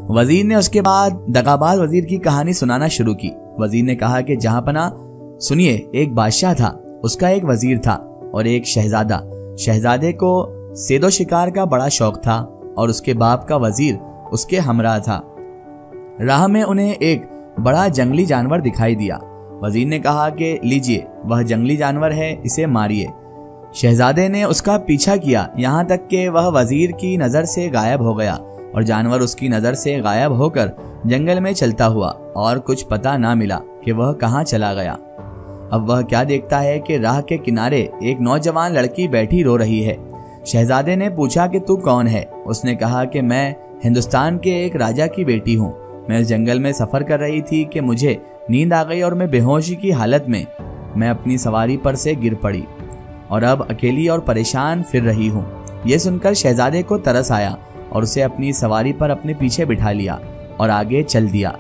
वजीर ने उसके बाद दगाबाज वजीर की कहानी सुनाना शुरू की। वजीर ने कहा कि जहां पना सुनिए, एक बादशाह था, उसका एक वजीर था और एक शहजादा। शहजादे को सेदो शिकार का बड़ा शौक था और उसके बाप का वजीर उसके हमरा था। राह में उन्हें एक बड़ा जंगली जानवर दिखाई दिया। वजीर ने कहा कि लीजिए, वह जंगली जानवर है, इसे मारिए। शहजादे ने उसका पीछा किया यहाँ तक कि वह वजीर की नज़र से गायब हो गया और जानवर उसकी नज़र से गायब होकर जंगल में चलता हुआ और कुछ पता ना मिला कि वह कहाँ चला गया। अब वह क्या देखता है कि राह के किनारे एक नौजवान लड़की बैठी रो रही है। शहजादे ने पूछा कि तू कौन है? उसने कहा कि मैं हिंदुस्तान के एक राजा की बेटी हूँ। मैं इस जंगल में सफ़र कर रही थी कि मुझे नींद आ गई और मैं बेहोशी की हालत में मैं अपनी सवारी पर से गिर पड़ी और अब अकेली और परेशान फिर रही हूँ। यह सुनकर शहजादे को तरस आया और उसे अपनी सवारी पर अपने पीछे बिठा लिया और आगे चल दिया।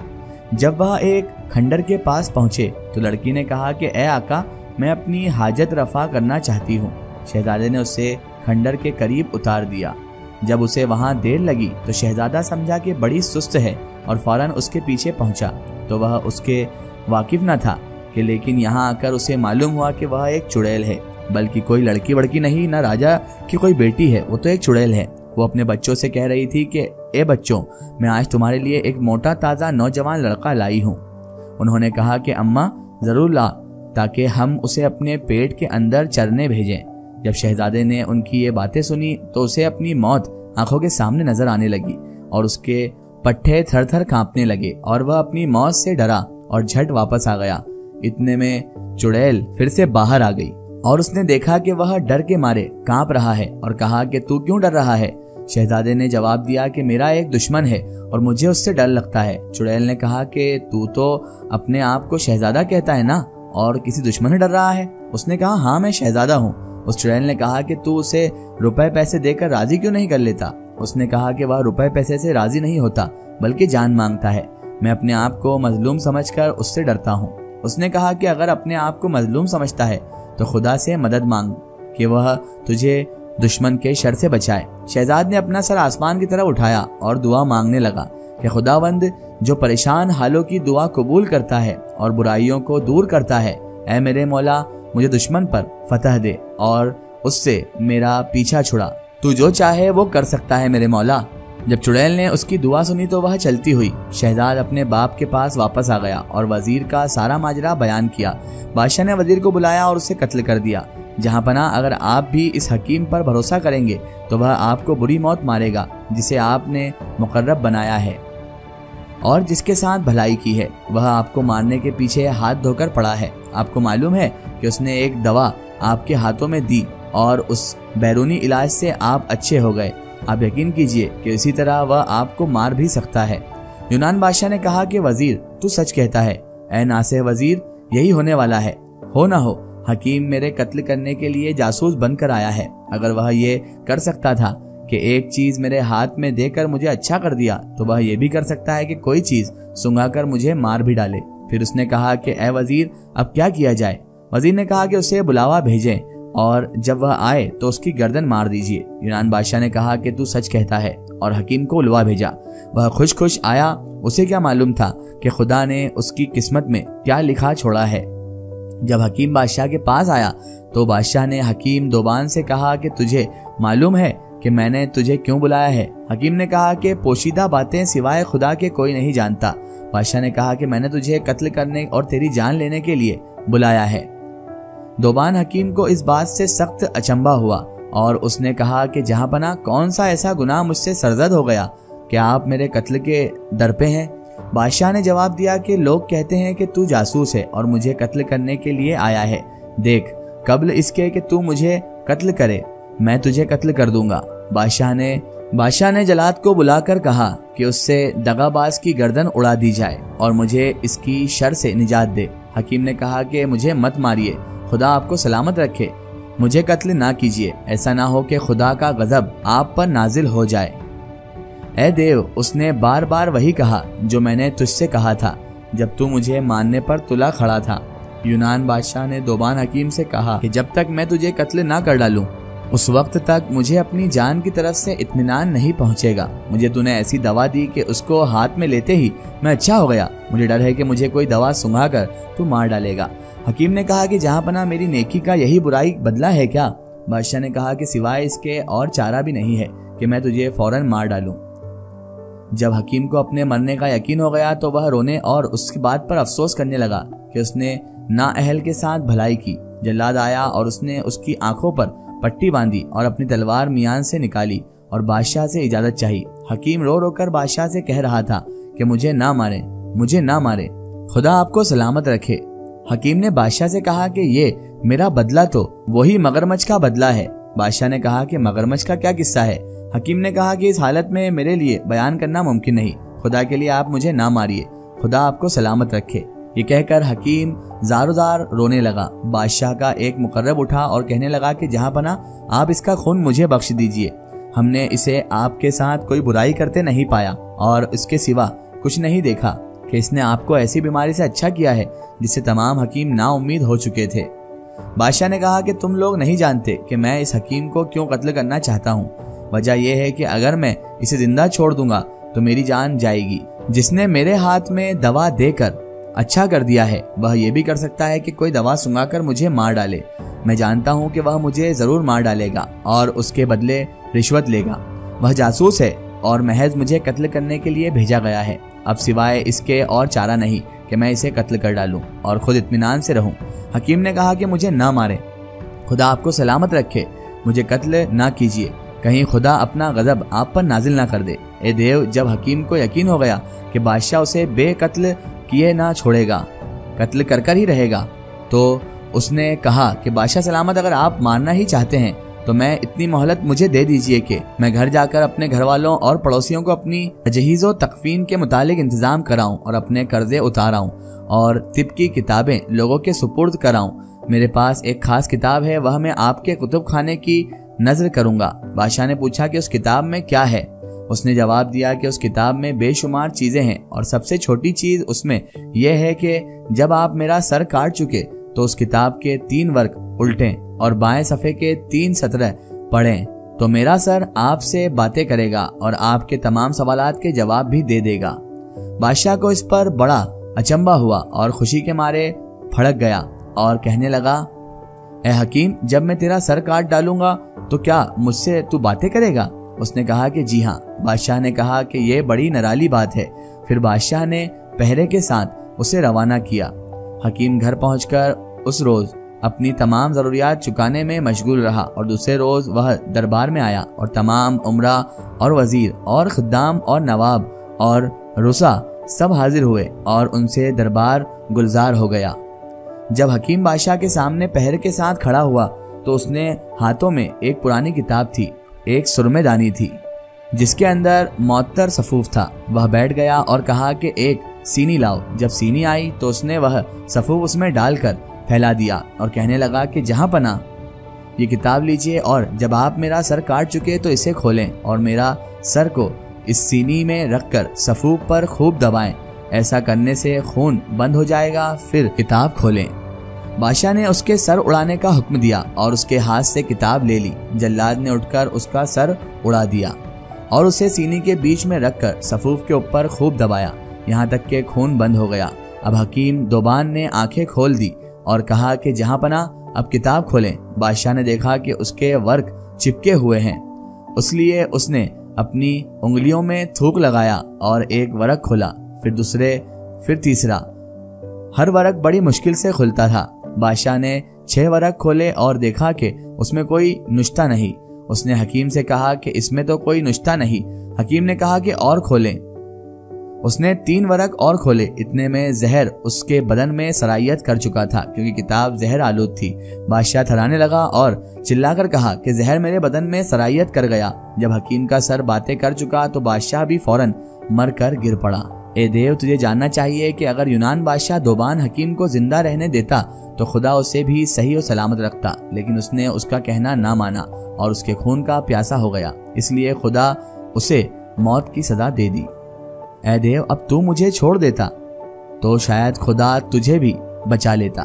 जब वह एक खंडर के पास पहुंचे तो लड़की ने कहा कि ए आका, मैं अपनी हाजत रफा करना चाहती हूँ। शहजादे ने उसे खंडर के करीब उतार दिया। जब उसे वहां देर लगी तो शहजादा समझा कि बड़ी सुस्त है और फौरन उसके पीछे पहुंचा। तो वह उसके वाकिफ न था कि लेकिन यहाँ आकर उसे मालूम हुआ कि वह एक चुड़ैल है, बल्कि कोई लड़की वड़की नहीं, न राजा की कोई बेटी है, वो तो एक चुड़ैल है। वो अपने बच्चों से कह रही थी कि ए बच्चों, मैं आज तुम्हारे लिए एक मोटा ताज़ा नौजवान लड़का लाई हूँ। उन्होंने कहा कि अम्मा ज़रूर ला, ताकि हम उसे अपने पेट के अंदर चरने भेजें। जब शहजादे ने उनकी ये बातें सुनी तो उसे अपनी मौत आंखों के सामने नजर आने लगी और उसके पट्टे थर थर कांपने लगे और वह अपनी मौत से डरा और झट वापस आ गया। इतने में चुड़ैल फिर से बाहर आ गई और उसने देखा कि वह डर के मारे कांप रहा है और कहा कि तू क्यों डर रहा है? शहजादे ने जवाब दिया कि मेरा एक दुश्मन है और मुझे उससे डर लगता है। चुड़ैल ने कहा कि तू तो अपने आप को शहजादा कहता है ना, और किसी दुश्मन से डर रहा है? उसने कहा हाँ, मैं शहजादा हूँ। उस चुड़ैल ने कहा कि तू उसे रुपए पैसे देकर राजी क्यों नहीं कर लेता? उसने कहा कि वह रुपए पैसे से राजी नहीं होता, बल्कि जान मांगता है। मैं अपने आप को मजलूम समझकर उससे डरता हूँ। उसने कहा कि अगर अपने आप को मजलूम समझता है तो खुदा से मदद मांग कि वह तुझे दुश्मन के शर से बचाए। शहजाद ने अपना सर आसमान की तरफ उठाया और दुआ मांगने लगा कि खुदावंद, जो परेशान हालों की दुआ कबूल करता है और बुराइयों को दूर करता है, ऐ मेरे मौला, मुझे दुश्मन पर फतह दे और उससे मेरा पीछा छुड़ा। तू जो चाहे वो कर सकता है मेरे मौला। जब चुड़ैल ने उसकी दुआ सुनी तो वह चलती हुई शहजाद अपने बाप के पास वापस आ गया और वजीर का सारा माजरा बयान किया। बादशाह ने वजीर को बुलाया और उसे कत्ल कर दिया। जहां पना, अगर आप भी इस हकीम पर भरोसा करेंगे तो वह आपको बुरी मौत मारेगा जिसे आपने मुकर्रब बनाया है और जिसके साथ भलाई की है। वह आपको मारने के पीछे हाथ धोकर पड़ा है। आपको मालूम है कि उसने एक दवा आपके हाथों में दी और उस बैरूनी इलाज से आप अच्छे हो गए। आप यकीन कीजिए कि इसी तरह वह आपको मार भी सकता है। यूनान बादशाह ने कहा कि वजीर, तू सच कहता है। ऐ नासेह वजीर, यही होने वाला है। हो ना हो, हकीम मेरे कत्ल करने के लिए जासूस बनकर आया है। अगर वह ये कर सकता था कि एक चीज मेरे हाथ में देकर मुझे अच्छा कर दिया, तो वह ये भी कर सकता है कि कोई चीज सुंघाकर मुझे मार भी डाले। फिर उसने कहा कि ऐ वजीर, अब क्या किया जाए? वजीर ने कहा कि उसे बुलावा भेजें और जब वह आए तो उसकी गर्दन मार दीजिए। यूनान बादशाह ने कहा कि तू सच कहता है और हकीम को बुलवा भेजा। वह खुश खुश आया। उसे क्या मालूम था कि खुदा ने उसकी किस्मत में क्या लिखा छोड़ा है। जब हकीम बादशाह के पास आया तो बादशाह ने हकीम दोबान से कहा कि तुझे मालूम है कि मैंने तुझे क्यों बुलाया है? हकीम ने कहा कि पोशीदा बातें सिवाय खुदा के कोई नहीं जानता। बादशाह ने कहा कि मैंने तुझे कत्ल करने और तेरी जान लेने के लिए बुलाया है। दोबान हकीम को इस बात से सख्त अचंभा हुआ और उसने कहा कि जहां पना, कौन सा ऐसा गुनाह मुझसे सरजद हो गया कि आप मेरे कत्ल के दर पे हैं? बादशाह ने जवाब दिया कि लोग कहते हैं कि तू जासूस है और मुझे कत्ल करने के लिए आया है। देख, कब्ल इसके कि तू मुझे कत्ल करे, मैं तुझे कत्ल कर दूंगा। बादशाह ने जलाद को बुलाकर कहा कि उससे दगाबाज की गर्दन उड़ा दी जाए और मुझे इसकी शर से निजात दे। हकीम ने कहा कि मुझे मत मारिए, खुदा आपको सलामत रखे, मुझे कत्ल ना कीजिए। ऐसा ना हो कि खुदा का गजब आप पर नाजिल हो जाए। ऐ देव, उसने बार बार वही कहा जो मैंने तुझसे कहा था जब तू मुझे मारने पर तुला खड़ा था। यूनान बादशाह ने दोबान हकीम से कहा कि जब तक मैं तुझे कत्ल ना कर डालूं उस वक्त तक मुझे अपनी जान की तरफ से इत्मीनान नहीं पहुंचेगा। मुझे तूने ऐसी दवा दी कि उसको हाथ में लेते ही मैं अच्छा हो गया। मुझे डर है कि मुझे कोई दवा सुंघा कर तू मार डालेगा। हकीम ने कहा कि जहां पना मेरी नेकी का यही बुराई बदला है क्या? बादशाह ने कहा कि सिवाय इसके और चारा भी नहीं है कि मैं तुझे फौरन मार डालूं। जब हकीम को अपने मरने का यकीन हो गया तो वह रोने और उसकी बात पर अफसोस करने लगा कि उसने नाअहल के साथ भलाई की। जल्लाद आया और उसने उसकी आंखों पर पट्टी बांधी और अपनी तलवार मियान से निकाली और बादशाह से इजाजत चाही। हकीम रो रो कर बादशाह से कह रहा था कि मुझे ना मारे, मुझे ना मारे, खुदा आपको सलामत रखे। हकीम ने बादशाह से कहा कि ये मेरा बदला तो वही मगरमच्छ का बदला है। बादशाह ने कहा कि मगरमच्छ का क्या किस्सा है? हकीम ने कहा कि इस हालत में मेरे लिए बयान करना मुमकिन नहीं। खुदा के लिए आप मुझे ना मारिए, खुदा आपको सलामत रखे। ये कहकर हकीम ज़ारोज़ार रोने लगा। बादशाह का एक मुकर्रब उठा और कहने लगा कि जहां पना आप इसका खून मुझे बख्श दीजिए। हमने इसे आपके साथ कोई बुराई करते नहीं पाया और इसके सिवा कुछ नहीं देखा कि इसने आपको ऐसी बीमारी से अच्छा किया है जिससे तमाम हकीम नाउम्मीद हो चुके थे। बादशाह ने कहा कि तुम लोग नहीं जानते कि मैं इस हकीम को क्यों कत्ल करना चाहता हूँ। वजह यह है कि अगर मैं इसे जिंदा छोड़ दूंगा तो मेरी जान जाएगी। जिसने मेरे हाथ में दवा देकर अच्छा कर दिया है वह यह भी कर सकता है कि कोई दवा सुंघाकर मुझे मार डाले। मैं जानता हूं कि वह मुझे जरूर मार डालेगा और उसके बदले रिश्वत लेगा। वह जासूस है और महज मुझे कत्ल करने के लिए भेजा गया है। अब सिवाय इसके और चारा नहीं कि मैं इसे कत्ल कर डालूं और खुद इत्मीनान से रहूं। हकीम ने कहा कि मुझे ना मारे, खुदा आपको सलामत रखे, मुझे कत्ल ना कीजिए, कहीं खुदा अपना गजब आप पर नाजिल ना कर दे। ए देव, जब हकीम को यकीन हो गया कि बादशाह उसे बेकत्ल किए ना छोड़ेगा, कत्ल कर ही रहेगा, तो उसने कहा कि बादशाह सलामत, अगर आप मारना ही चाहते हैं तो मैं इतनी मोहलत मुझे दे दीजिए कि मैं घर जाकर अपने घर वालों और पड़ोसियों को अपनी तजहीज़ व तकफीन के मुतालिक इंतजाम कराऊं और अपने कर्जे उताराऊं और तिब की किताबें लोगों के सुपुर्द कराऊं। मेरे पास एक खास किताब है, वह मैं आपके कुतुब खाने की नजर करूंगा। बादशाह ने पूछा कि उस किताब में क्या है? उसने जवाब दिया कि उस किताब में बेशुमार चीजें हैं और सबसे छोटी चीज उसमें यह है कि जब आप मेरा सर काट चुके तो उस किताब के 3 वर्ग उल्टें और बाएं सफ़े के 3 सतरें पढ़ें तो मेरा सर आपसे बातें करेगा और आपके तमाम सवालात के जवाब भी दे देगा। बादशाह को इस पर बड़ा अचंबा हुआ और खुशी के मारे फड़क गया और कहने लगा, ए हकीम, जब मैं तेरा सर काट डालूंगा तो क्या मुझसे तू बातें करेगा? उसने कहा कि जी हाँ। बादशाह ने कहा कि यह बड़ी निराली बात है। फिर बादशाह ने पहरे के साथ उसे रवाना किया। हकीम घर पहुंचकर उस रोज अपनी तमाम जरूरियात चुकाने में मशगूल रहा और दूसरे रोज वह दरबार में आया और तमाम उमरा और वजीर और खुद्दाम और नवाब और रुसा सब हाजिर हुए और उनसे दरबार गुलजार हो गया। जब हकीम बादशाह के सामने पहरे के साथ खड़ा हुआ तो उसने हाथों में एक पुरानी किताब थी, एक सुरमेदानी थी जिसके अंदर मुअत्तर सफूफ था। वह बैठ गया और कहा कि एक सीनी लाओ। जब सीनी आई तो उसने वह सफूफ उसमें डालकर फैला दिया और कहने लगा कि जहां पना ये किताब लीजिए और जब आप मेरा सर काट चुके तो इसे खोलें और मेरा सर को इस सीनी में रखकर सफूफ पर खूब दबाएं। ऐसा करने से खून बंद हो जाएगा, फिर किताब खोलें। बादशाह ने उसके सर उड़ाने का हुक्म दिया और उसके हाथ से किताब ले ली। जल्लाद ने उठकर उसका सर उड़ा दिया और उसे सीनी के बीच में रखकर सफूफ के ऊपर खूब दबाया, यहाँ तक कि खून बंद हो गया। अब हकीम दोबान ने आंखें खोल दी और कहा कि जहां पना अब किताब खोलें। बादशाह ने देखा कि उसके वर्क चिपके हुए हैं, इसलिए उसने अपनी उंगलियों में थूक लगाया और एक वर्क खोला, फिर दूसरे, फिर तीसरा। हर वर्क बड़ी मुश्किल से खुलता था। बादशाह ने 6 वर्क खोले और देखा कि उसमें कोई नुश्ता नहीं। उसने हकीम से कहा कि इसमें तो कोई नुश्ता नहीं। हकीम ने कहा कि और खोलें। उसने 3 वर्क और खोले। इतने में जहर उसके बदन में सरायत कर चुका था क्योंकि किताब जहर आलूद थी। बादशाह थराने लगा और चिल्लाकर कहा कि जहर मेरे बदन में सरायत कर गया। जब हकीम का सर बातें कर चुका तो बादशाह भी फौरन मर कर गिर पड़ा। ए देव, तुझे जानना चाहिए कि अगर यूनान बादशाह दोबान हकीम को जिंदा रहने देता तो खुदा उसे भी सही और सलामत रखता, लेकिन उसने उसका कहना ना माना और उसके खून का प्यासा हो गया, इसलिए खुदा उसे मौत की सजा दे दी। ऐ देव, अब तू मुझे छोड़ देता तो शायद खुदा तुझे भी बचा लेता।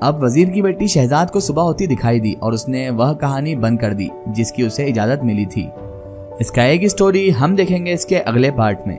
اب وزیر کی بیٹی شہزاد کو صبح ہوتی دکھائی دی اور اس نے وہ کہانی بند کر دی جس کی اسے اجازت ملی تھی۔ اس کا ایک سٹوری ہم دیکھیں گے اس کے اگلے پارٹ میں۔